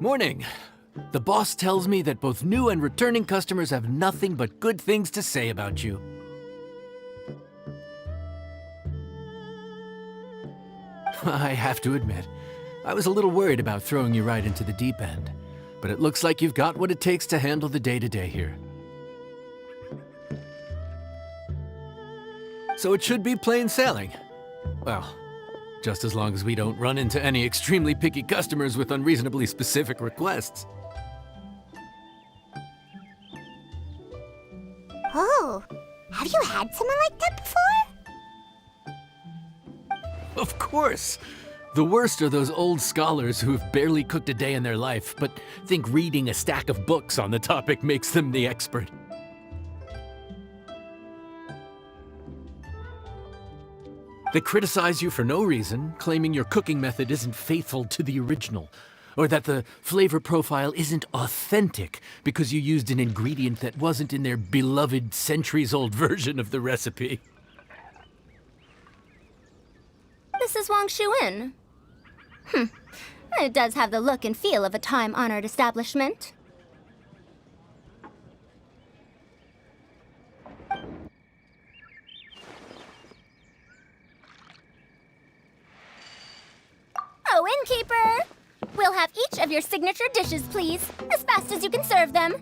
Morning. The boss tells me that both new and returning customers have nothing but good things to say about you. I have to admit, I was a little worried about throwing you right into the deep end, but it looks like you've got what it takes to handle the day-to-day here. So it should be plain sailing. Well, just as long as we don't run into any extremely picky customers with unreasonably specific requests. Oh, have you had someone like that before? Of course! The worst are those old scholars who've barely cooked a day in their life, but think reading a stack of books on the topic makes them the expert. They criticize you for no reason, claiming your cooking method isn't faithful to the original, or that the flavor profile isn't authentic because you used an ingredient that wasn't in their beloved centuries-old version of the recipe. This is Wang Shuin. It does have the look and feel of a time-honored establishment. Oh, innkeeper! We'll have each of your signature dishes, please, as fast as you can serve them.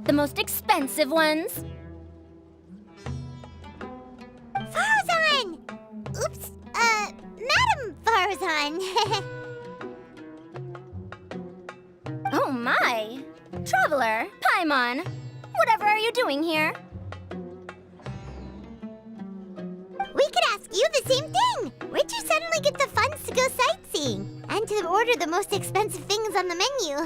The most expensive ones. Faruzan! Oops, Madam Faruzan. Oh my! Traveler, Paimon, whatever are you doing here? We could ask you the same thing. Where'd you suddenly get the funds to go sightseeing? And to order the most expensive things on the menu?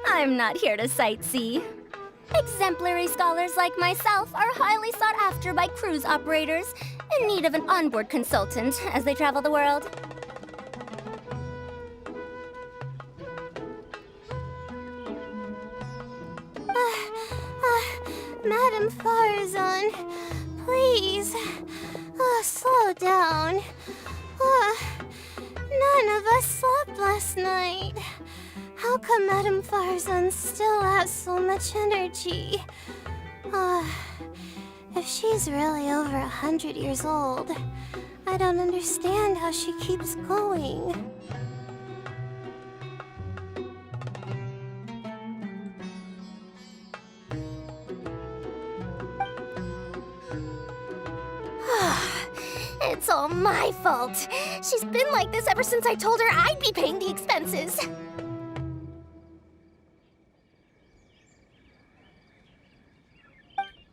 I'm not here to sightsee. Exemplary scholars like myself are highly sought after by cruise operators in need of an onboard consultant as they travel the world. Madam Faruzan, please, slow down. None of us slept last night. How come Madam Farzan still has so much energy? If she's really over 100 years old, I don't understand how she keeps going. It's all my fault. She's been like this ever since I told her I'd be paying the expenses.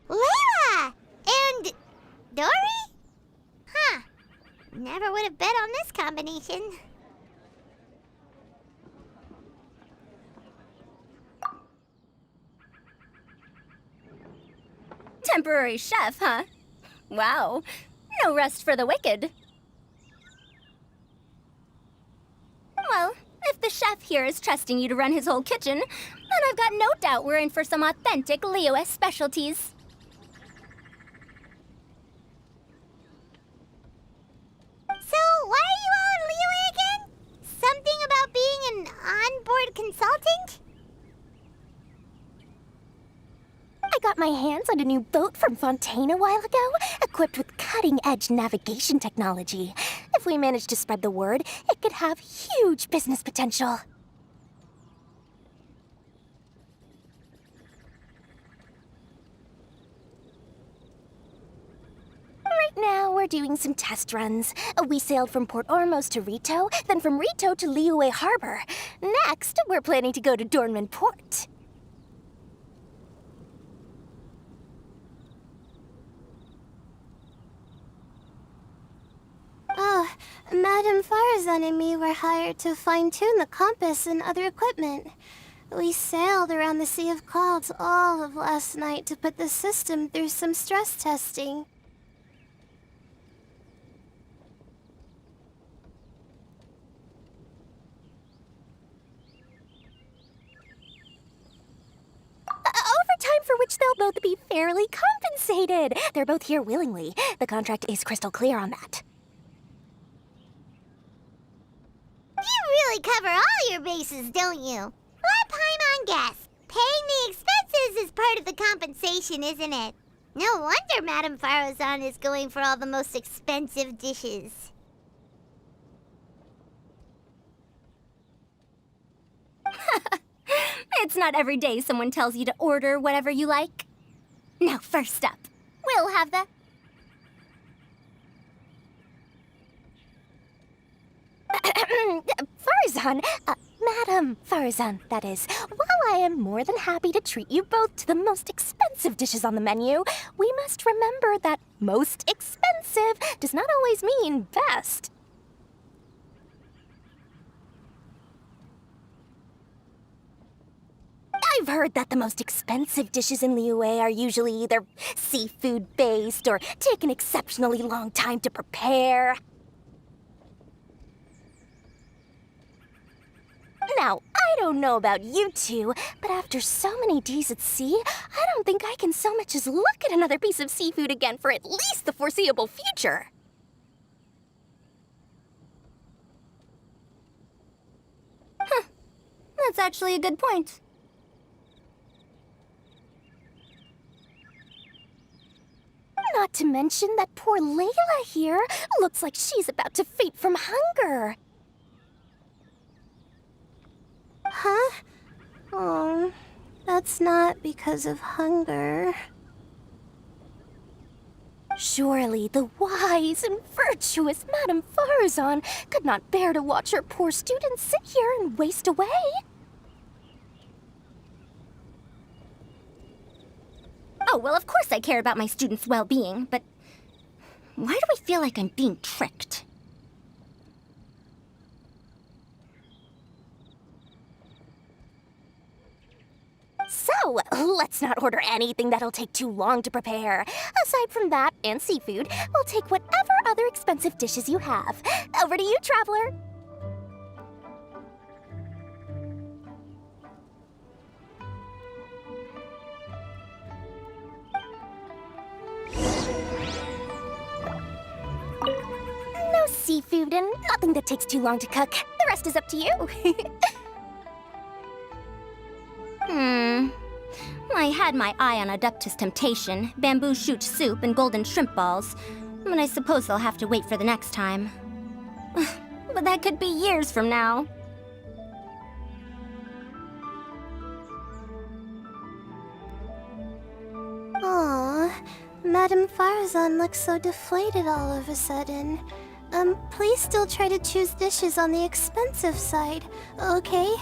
Layla! And Dori? Huh. Never would have bet on this combination. Temporary chef, huh? Wow. No rest for the wicked. Well, if the chef here is trusting you to run his whole kitchen, then I've got no doubt we're in for some authentic Leo-esque specialties. So, why are you all in Leo again? Something about being an onboard consultant? I got my hands on a new boat from Fontaine a while ago, equipped with cutting-edge navigation technology. If we manage to spread the word, it could have huge business potential. Right now, we're doing some test runs. We sailed from Port Ormos to Rito, then from Rito to Liyue Harbor. Next, we're planning to go to Dornman Port. Oh, Madam Farzan and me were hired to fine-tune the compass and other equipment. We sailed around the Sea of Clouds all of last night to put the system through some stress testing. Overtime for which they'll both be fairly compensated. They're both here willingly. The contract is crystal clear on that. You really cover all your bases, don't you? Let Paimon guess. Paying the expenses is part of the compensation, isn't it? No wonder Madame Faruzan is going for all the most expensive dishes. It's not every day someone tells you to order whatever you like. Now, first up, we'll have the... Faruzan, Madam Faruzan, that is. While I am more than happy to treat you both to the most expensive dishes on the menu, we must remember that most expensive does not always mean best. I've heard that the most expensive dishes in Liyue are usually either seafood-based or take an exceptionally long time to prepare. Now, I don't know about you two, but after so many days at sea, I don't think I can so much as look at another piece of seafood again for at least the foreseeable future. Huh. That's actually a good point. Not to mention that poor Layla here looks like she's about to faint from hunger. Huh? Oh, that's not because of hunger. Surely the wise and virtuous Madame Faruzan could not bear to watch her poor students sit here and waste away. Oh, well, of course I care about my students' well-being, but why do I feel like I'm being tricked? So, let's not order anything that'll take too long to prepare. Aside from that and seafood, we'll take whatever other expensive dishes you have. Over to you, traveler. No seafood and nothing that takes too long to cook. The rest is up to you. I had my eye on Adeptus Temptation, bamboo shoot soup, and golden shrimp balls, but I suppose I'll have to wait for the next time. But that could be years from now. Aw, Madame Faruzan looks so deflated all of a sudden. Please still try to choose dishes on the expensive side, okay?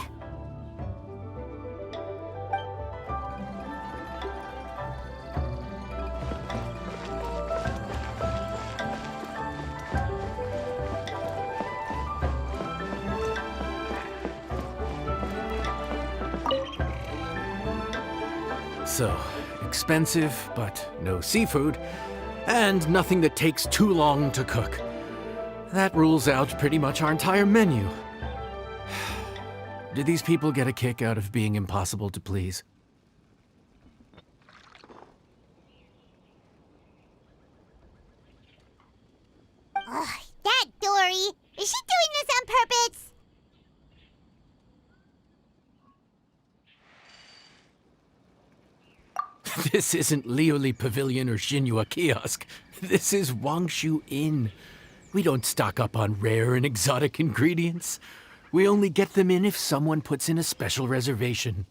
So, expensive, but no seafood, and nothing that takes too long to cook. That rules out pretty much our entire menu. Do these people get a kick out of being impossible to please? Ugh, that Dori! Is she doing this on purpose? This isn't Lioli Pavilion or Xinhua Kiosk. This is Wangshu Inn. We don't stock up on rare and exotic ingredients. We only get them in if someone puts in a special reservation.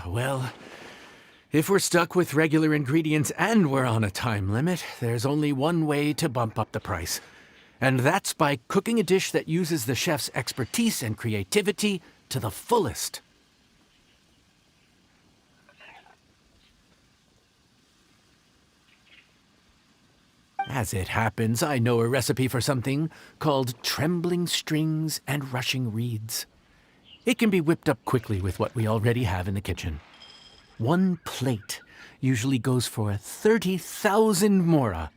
Well, if we're stuck with regular ingredients and we're on a time limit, there's only one way to bump up the price. And that's by cooking a dish that uses the chef's expertise and creativity to the fullest. As it happens, I know a recipe for something called trembling strings and rushing reeds. It can be whipped up quickly with what we already have in the kitchen. One plate usually goes for 30,000 mora.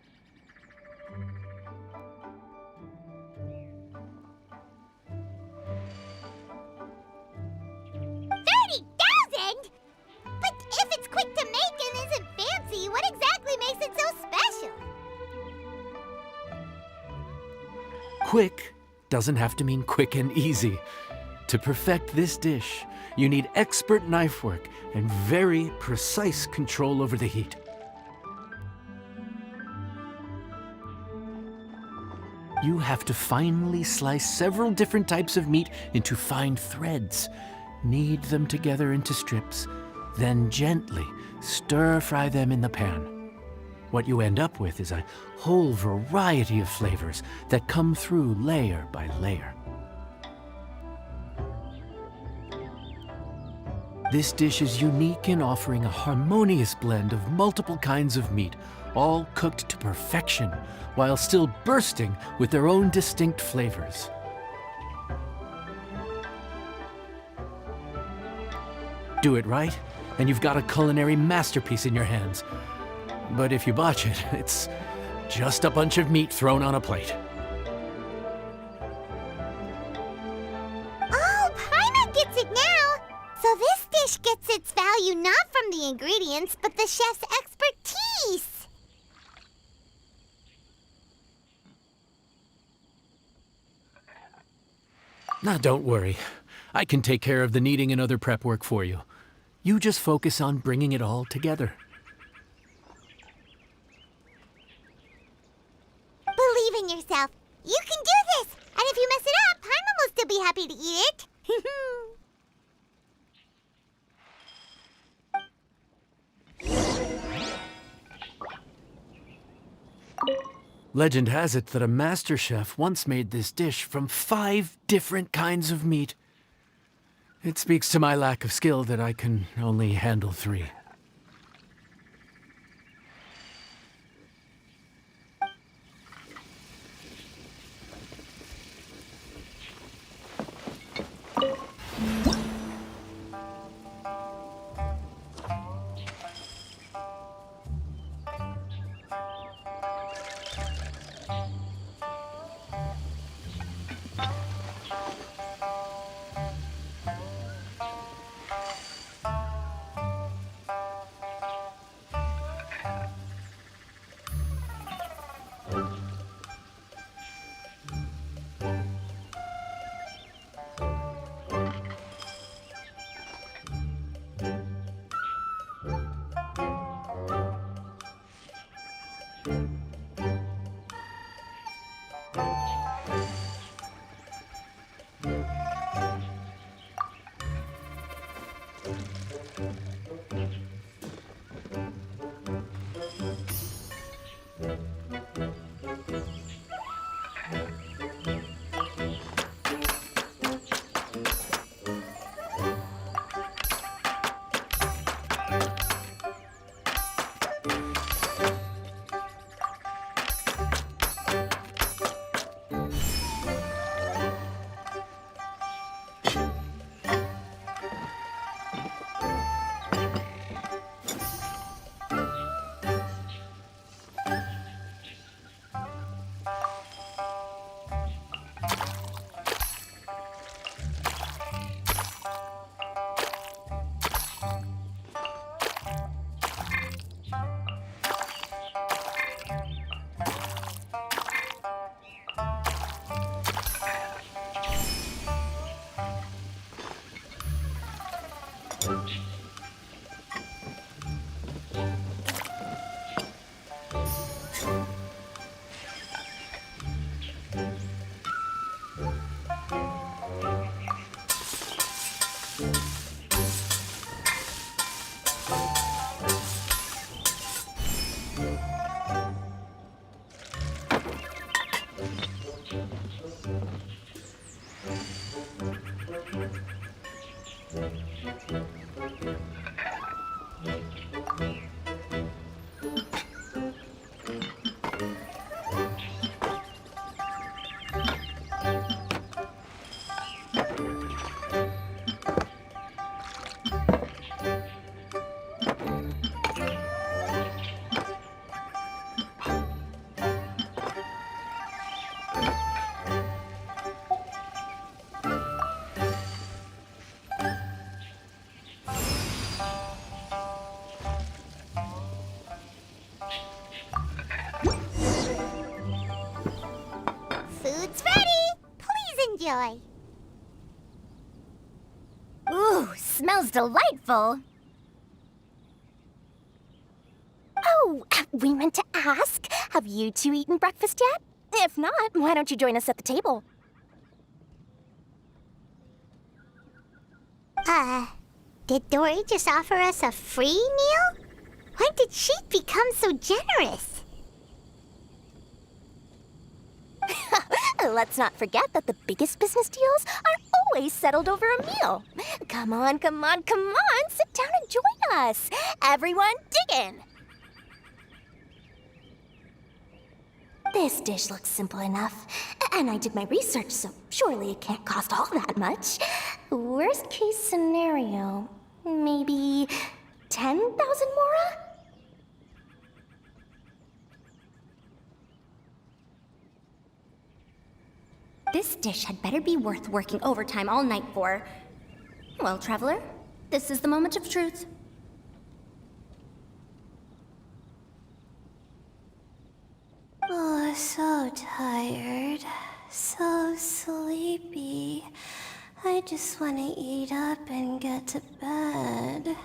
30,000? But if it's quick to make and isn't fancy, what exactly makes it quick doesn't have to mean quick and easy. To perfect this dish, you need expert knife work and very precise control over the heat. You have to finely slice several different types of meat into fine threads, knead them together into strips, then gently stir-fry them in the pan. What you end up with is a whole variety of flavors that come through layer by layer. This dish is unique in offering a harmonious blend of multiple kinds of meat, all cooked to perfection, while still bursting with their own distinct flavors. Do it right, and you've got a culinary masterpiece in your hands. But if you botch it, it's just a bunch of meat thrown on a plate. Oh, Paimon gets it now! So this dish gets its value not from the ingredients, but the chef's expertise! Now, don't worry. I can take care of the kneading and other prep work for you. You just focus on bringing it all together. Believe in yourself. You can do this! And if you mess it up, Paimon will still be happy to eat it. Legend has it that a master chef once made this dish from 5 different kinds of meat. It speaks to my lack of skill that I can only handle 3. enjoy. Ooh, smells delightful. Oh, we meant to ask, have you two eaten breakfast yet? If not, why don't you join us at the table? Did Dori just offer us a free meal? When did she become so generous? Let's not forget that the biggest business deals are always settled over a meal. Come on, come on, come on, sit down and join us. Everyone, dig in. This dish looks simple enough, and I did my research, so surely it can't cost all that much. Worst case scenario, maybe 10,000 mora? This dish had better be worth working overtime all night for. Well, traveler, this is the moment of truth. Oh, so tired. So sleepy. I just want to eat up and get to bed.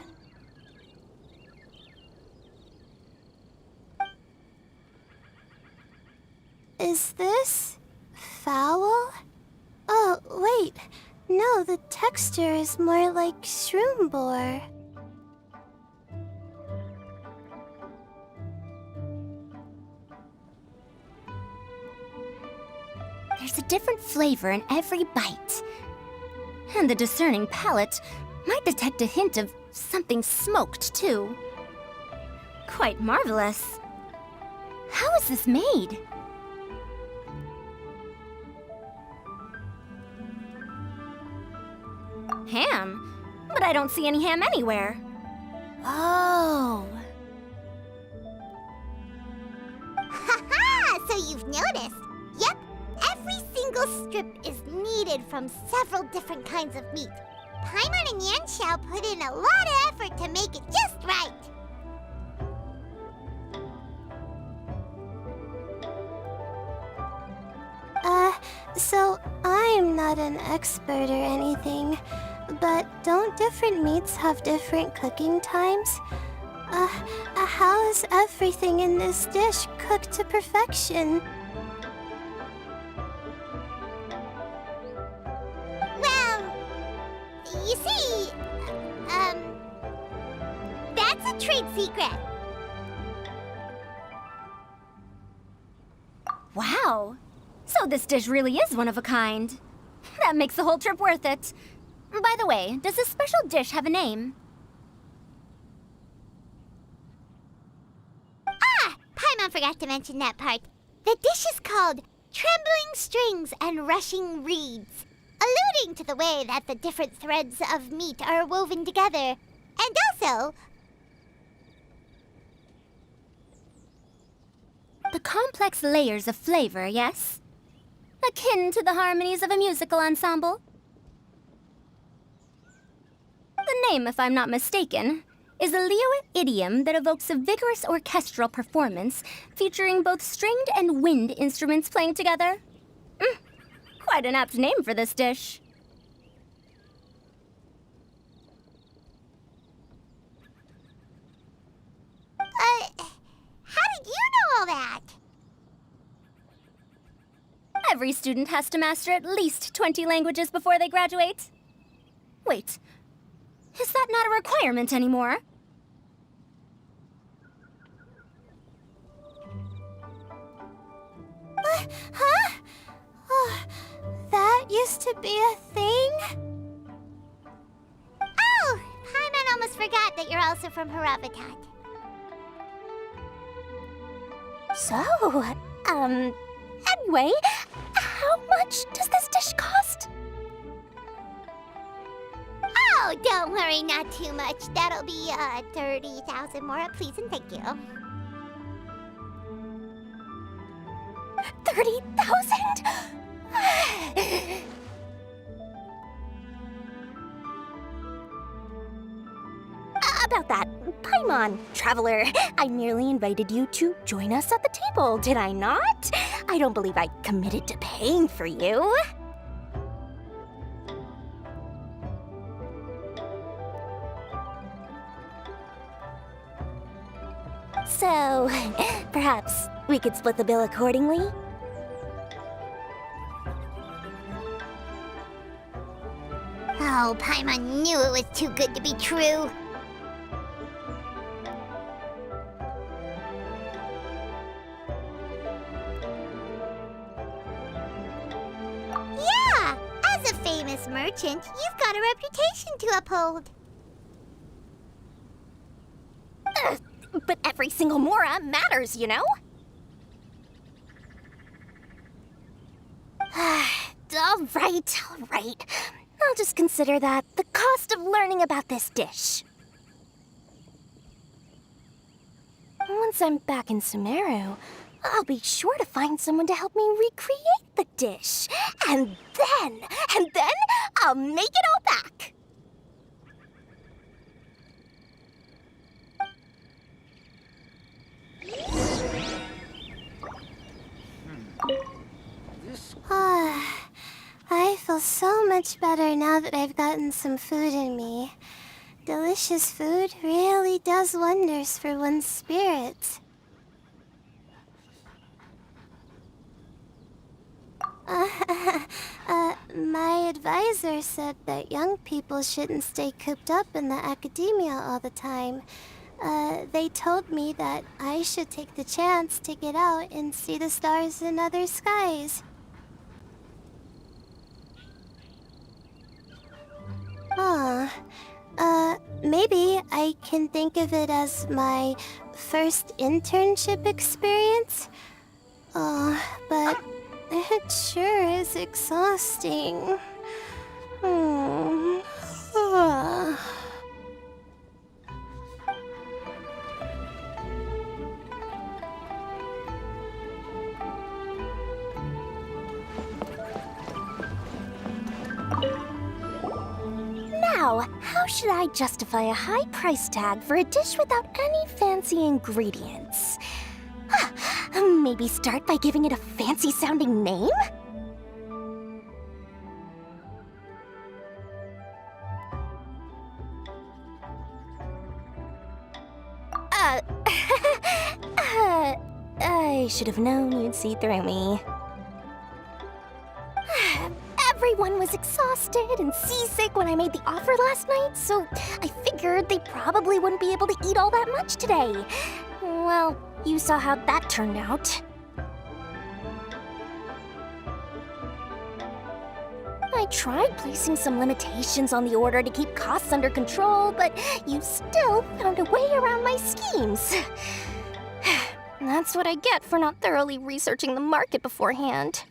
Is this foul? Oh, wait. No, the texture is more like shroom boar. There's a different flavor in every bite. And the discerning palate might detect a hint of something smoked, too. Quite marvelous. How is this made? Ham? But I don't see any ham anywhere. Oh. Haha! So you've noticed. Yep, every single strip is kneaded from several different kinds of meat. Paimon and Yanxiao put in a lot of effort to make it just right. So I'm not an expert or anything, but don't different meats have different cooking times? How is everything in this dish cooked to perfection? Well, you see, that's a trade secret. Wow. So this dish really is one of a kind. That makes the whole trip worth it. By the way, does this special dish have a name? Paimon forgot to mention that part. The dish is called Trembling Strings and Rushing Reeds, alluding to the way that the different threads of meat are woven together. And also, The complex layers of flavor, yes? Akin to the harmonies of a musical ensemble? The name, if I'm not mistaken, is a Liyue idiom that evokes a vigorous orchestral performance featuring both stringed and wind instruments playing together. Quite an apt name for this dish. how did you know all that? Every student has to master at least 20 languages before they graduate. Wait, is that not a requirement anymore? Huh? Oh, that used to be a thing? Oh, Paimon almost forgot that you're also from Harabatat. So, anyway, how much does this dish cost? Oh, don't worry, not too much. That'll be 30,000 more, please and thank you. 30,000? About that, Paimon, traveler, I merely invited you to join us at the table, did I not? I don't believe I committed to paying for you. So, perhaps we could split the bill accordingly? Oh, Paimon knew it was too good to be true. Yeah! As a famous merchant, you've got a reputation to uphold. But every single mora matters, you know? All right. I'll just consider that the cost of learning about this dish. Once I'm back in Sumeru, I'll be sure to find someone to help me recreate the dish. And then I'll make it all back. I feel so much better now that I've gotten some food in me. Delicious food really does wonders for one's spirits. My advisor said that young people shouldn't stay cooped up in the academia all the time. They told me that I should take the chance to get out and see the stars in other skies. Maybe I can think of it as my first internship experience. But it sure is exhausting. Now, how should I justify a high price tag for a dish without any fancy ingredients? Maybe start by giving it a fancy-sounding name? I should have known you'd see through me. Everyone was exhausted and seasick when I made the offer last night, so I figured they probably wouldn't be able to eat all that much today. Well, you saw how that turned out. I tried placing some limitations on the order to keep costs under control, but you still found a way around my schemes. That's what I get for not thoroughly researching the market beforehand.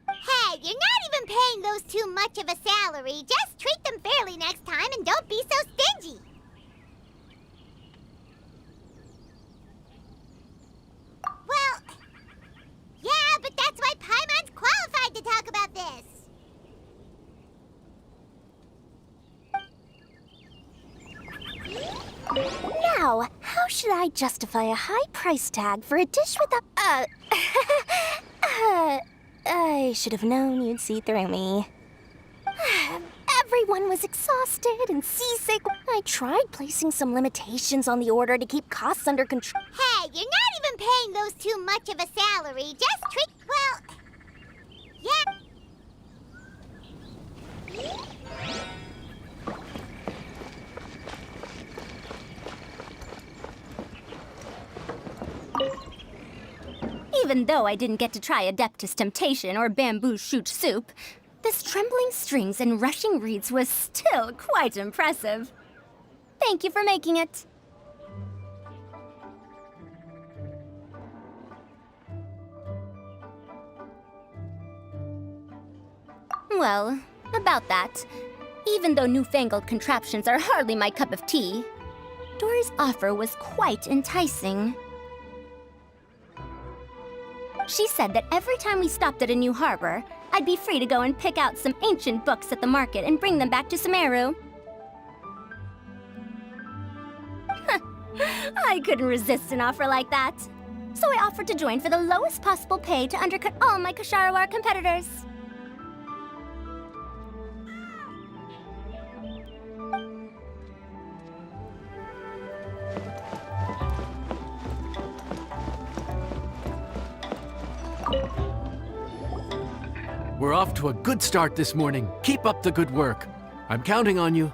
Hey, you're not even paying those too much of a salary. Just treat them fairly next time and don't be so stingy. Well, yeah, but that's why Paimon's qualified to talk about this. Now, how should I justify a high price tag for a dish without... I should have known you'd see through me. Everyone was exhausted and seasick. I tried placing some limitations on the order to keep costs under control. Hey, you're not even paying those too much of a salary. Just treat... well... yeah. Even though I didn't get to try Adeptus Temptation or Bamboo Shoot Soup, this trembling strings and rushing reeds was still quite impressive. Thank you for making it. Well, about that, even though newfangled contraptions are hardly my cup of tea, Dori's offer was quite enticing. She said that every time we stopped at a new harbor, I'd be free to go and pick out some ancient books at the market and bring them back to Sumeru. I couldn't resist an offer like that. So I offered to join for the lowest possible pay to undercut all my Ksharawar competitors. We're off to a good start this morning. Keep up the good work. I'm counting on you.